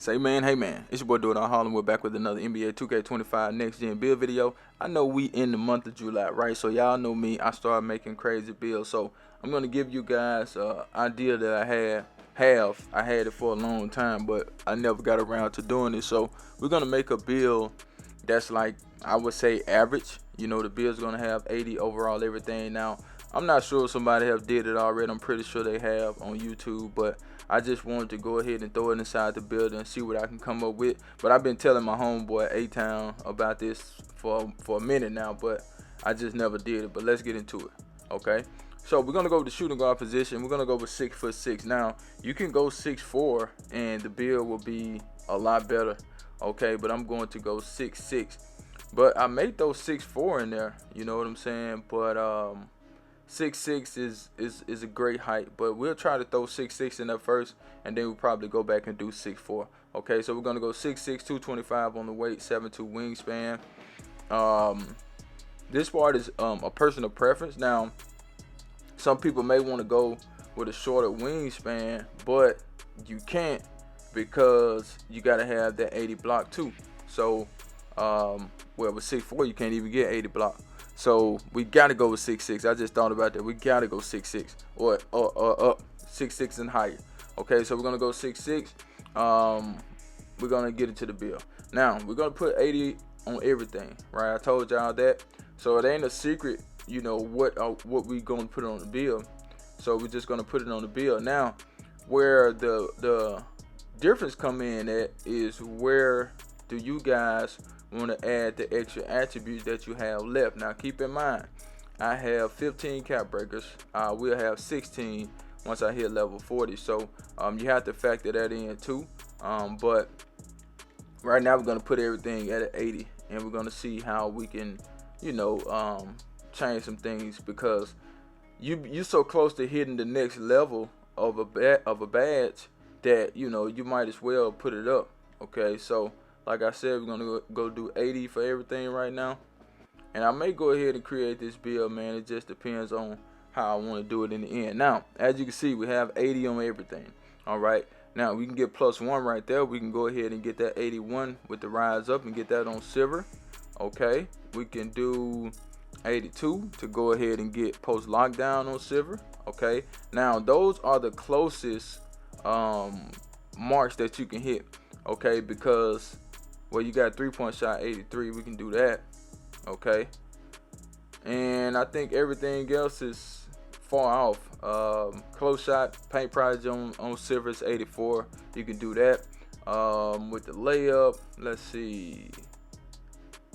Say man, hey man, it's your boy Doing Harlem. We're back with another NBA 2K25 next gen build video. I know we in the month of July, right? So y'all know me, I started making crazy builds. So I'm gonna give you guys an idea that I had it for a long time, but I never got around to doing it. So we're gonna make a build that's like, I would say, average. You know, the build's gonna have 80 overall everything. Now I'm not sure if somebody have did it already. I'm pretty sure they have on YouTube, but I just wanted to go ahead and throw it inside the building and see what I can come up with. But I've been telling my homeboy A-Town about this for a minute now, but I just never did it. But let's get into it, okay? So we're gonna go with the shooting guard position. We're gonna go with 6'6". Now you can go 6'4", and the build will be a lot better, okay? But I'm going to go 6'6". But I may throw 6'4" in there. You know what I'm saying? But 6'6" is a great height, but we'll try to throw 6'6" in there first, and then we'll probably go back and do 6'4". Okay, so we're gonna go 6'6", 225 on the weight, 7'2" wingspan. This part is a personal preference. Now, some people may want to go with a shorter wingspan, but you can't because you gotta have that 80 block too. So, well, with 6'4", you can't even get 80 block. So we gotta go with 6'6". I just thought about that. We gotta go 6'6" or 6'6" and higher. Okay, so we're gonna go 6'6". We're gonna get into the build. Now we're gonna put 80 on everything, right? I told y'all that. So it ain't a secret, you know what we gonna put on the build. So we're just gonna put it on the build. Now, where the difference come in at is, where do you guys want to add the extra attributes that you have left? Now keep in mind, I have 15 cap breakers. I will have 16 once I hit level 40. So you have to factor that in too. But right now we're gonna put everything at an 80, and we're gonna see how we can, you know, change some things, because you're so close to hitting the next level of a badge that, you know, you might as well put it up. Okay, so like I said, we're gonna go do 80 for everything right now, and I may go ahead and create this build, man. It just depends on how I want to do it in the end. Now, as you can see, we have 80 on everything. All right, now we can get +1 right there. We can go ahead and get that 81 with the rise up and get that on silver. Okay, we can do 82 to go ahead and get post lockdown on silver. Okay, now those are the closest marks that you can hit. Okay, because, well, you got 3-point shot 83. We can do that. Okay, and I think everything else is far off. Close shot, paint prize on silver is 84. You can do that. With the layup, let's see.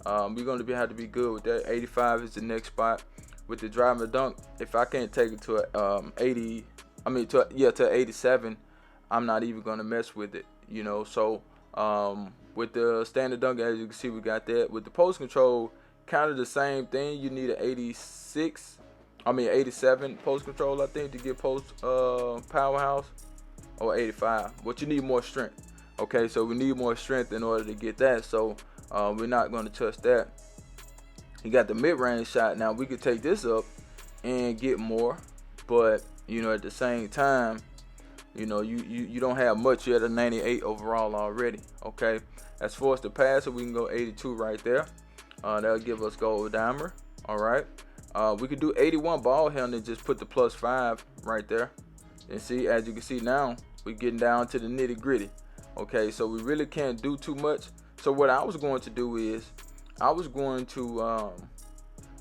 We're going to have to be good with that. 85 is the next spot. With the drive and dunk, if I can't take it to a 80, I mean to 87, I'm not even going to mess with it. You know, so with the standard dunk, as you can see, we got that. With the post control, kind of the same thing. You need an 87 post control, I think, to get post powerhouse, or 85. But you need more strength. Okay, so we need more strength in order to get that. So we're not going to touch that. You got the mid-range shot. Now we could take this up and get more, but, you know, at the same time, you know, you don't have much. You're at a 98 overall already. Okay, as far as the passer, we can go 82 right there. That'll give us gold dimer. All right, we could do 81 ball handling, just put the +5 right there. And see, as you can see now, we're getting down to the nitty gritty. Okay, so we really can't do too much. So what I was going to do is, I was going to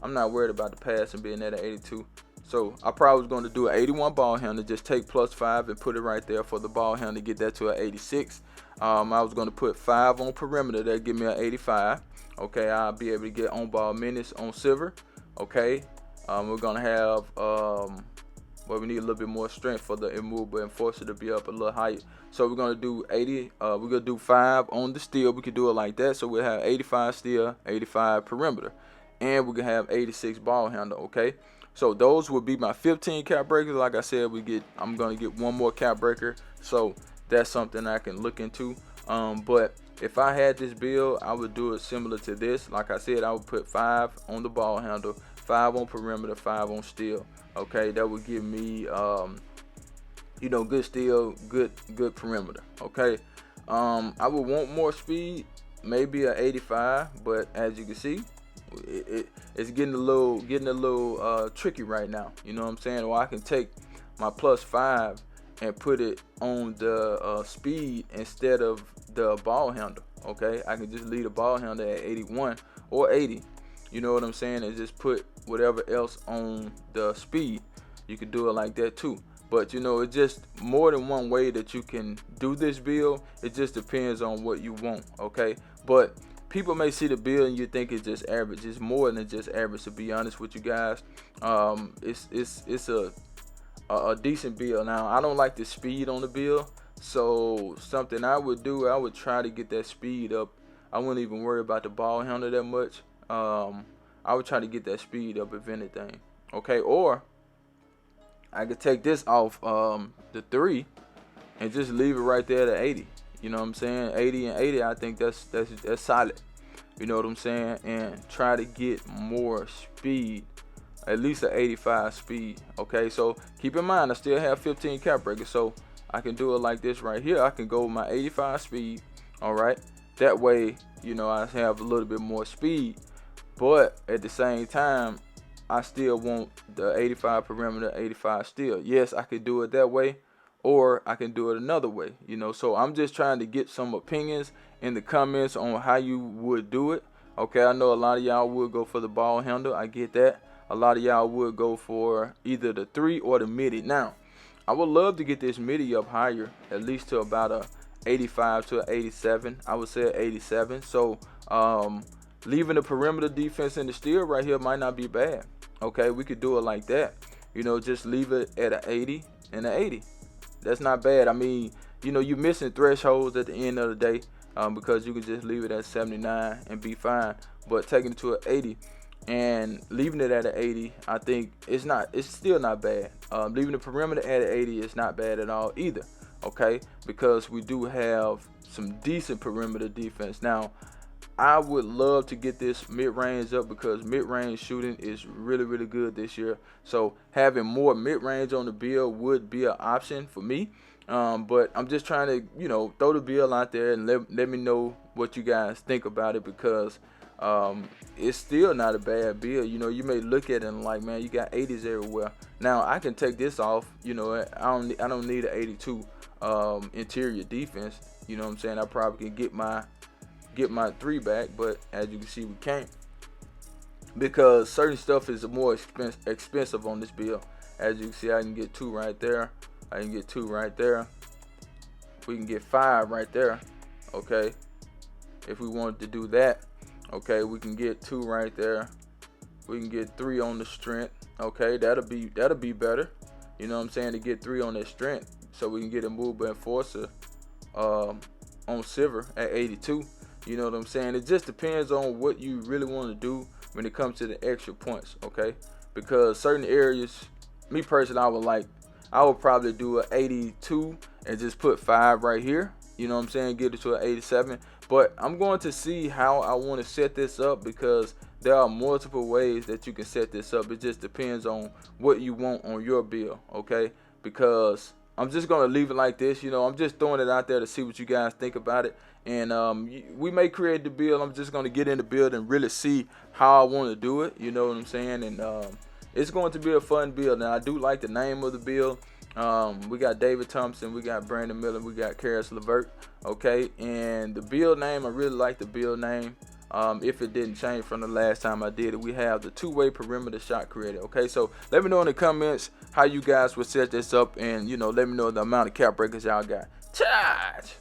I'm not worried about the passing being at an 82. So I probably was going to do an 81 ball handler, just take +5 and put it right there for the ball handler, get that to an 86. I was going to put 5 on perimeter, that give me an 85. Okay, I'll be able to get on ball minutes on silver. Okay, we're going to have, well, we need a little bit more strength for the immovable enforcer to be up a little height. So we're going to do 80, we're going to do 5 on the steal. We could do it like that. So we'll have 85 steal, 85 perimeter, and we can have 86 ball handle. Okay. So those would be my 15 cap breakers. Like I said, I'm gonna get one more cap breaker, so that's something I can look into. But if I had this build, I would do it similar to this. Like I said, I would put 5 on the ball handle, 5 on perimeter, 5 on steal. Okay, that would give me, you know, good steal, good perimeter. Okay, I would want more speed, maybe a 85, but as you can see, it's getting a little tricky right now. You know what I'm saying? Or I can take my +5 and put it on the speed instead of the ball handle. Okay, I can just leave the ball handle at 81 or 80. You know what I'm saying? And just put whatever else on the speed. You can do it like that too. But you know, it's just more than one way that you can do this build. It just depends on what you want. Okay, but people may see the build and you think it's just average. It's more than just average, to be honest with you guys. It's a decent build. Now, I don't like the speed on the build, so something I would do, I would try to get that speed up. I wouldn't even worry about the ball handle that much. I would try to get that speed up if anything. Okay, or I could take this off the 3 and just leave it right there at 80. You know what I'm saying? 80 and 80, I think that's solid. You know what I'm saying? And try to get more speed, at least an 85 speed. Okay, so keep in mind I still have 15 cap breakers, so I can do it like this right here. I can go with my 85 speed. All right, that way, you know, I have a little bit more speed, but at the same time, I still want the 85 perimeter, 85 still. Yes, I could do it that way, or I can do it another way, you know. So I'm just trying to get some opinions in the comments on how you would do it. Okay, I know a lot of y'all would go for the ball handle. I get that. A lot of y'all would go for either the 3 or the midi. Now, I would love to get this midi up higher, at least to about a 85 to an 87. I would say 87. So leaving the perimeter defense in the steal right here might not be bad. Okay, we could do it like that. You know, just leave it at an 80 and an 80. That's not bad. I mean, you know, you're missing thresholds at the end of the day because you can just leave it at 79 and be fine. But taking it to an 80 and leaving it at an 80, I think it's still not bad. Leaving the perimeter at an 80 is not bad at all either. Okay, because we do have some decent perimeter defense. Now, I would love to get this mid-range up because mid-range shooting is really, really good this year. So having more mid-range on the build would be an option for me. But I'm just trying to, you know, throw the build out there and let me know what you guys think about it, because it's still not a bad build. You know, you may look at it and like, man, you got 80s everywhere. Now I can take this off. You know, I don't need an 82 interior defense. You know what I'm saying? I probably can get my 3 back, but as you can see, we can't, because certain stuff is more expensive on this build. As you can see, I can get 2 right there. I can get 2 right there. We can get 5 right there. Okay, if we wanted to do that. Okay, we can get 2 right there. We can get 3 on the strength. Okay, that'll be better. You know what I'm saying? To get 3 on that strength, so we can get a movement enforcer on silver at 82. You know what I'm saying? It just depends on what you really want to do when it comes to the extra points. Okay, because certain areas, me personally, I would probably do an 82 and just put 5 right here. You know what I'm saying? Get it to an 87. But I'm going to see how I want to set this up, because there are multiple ways that you can set this up. It just depends on what you want on your build. Okay, because I'm just going to leave it like this. You know, I'm just throwing it out there to see what you guys think about it. And we may create the build. I'm just going to get in the build and really see how I want to do it. You know what I'm saying? And it's going to be a fun build. Now, I do like the name of the build. We got David Thompson, we got Brandon Miller, we got Karis LeVert. Okay, and the build name, I really like the build name. If it didn't change from the last time I did it, we have the 2-way perimeter shot creator. Okay, so let me know in the comments how you guys would set this up, and you know, let me know the amount of cap breakers y'all got. Charge!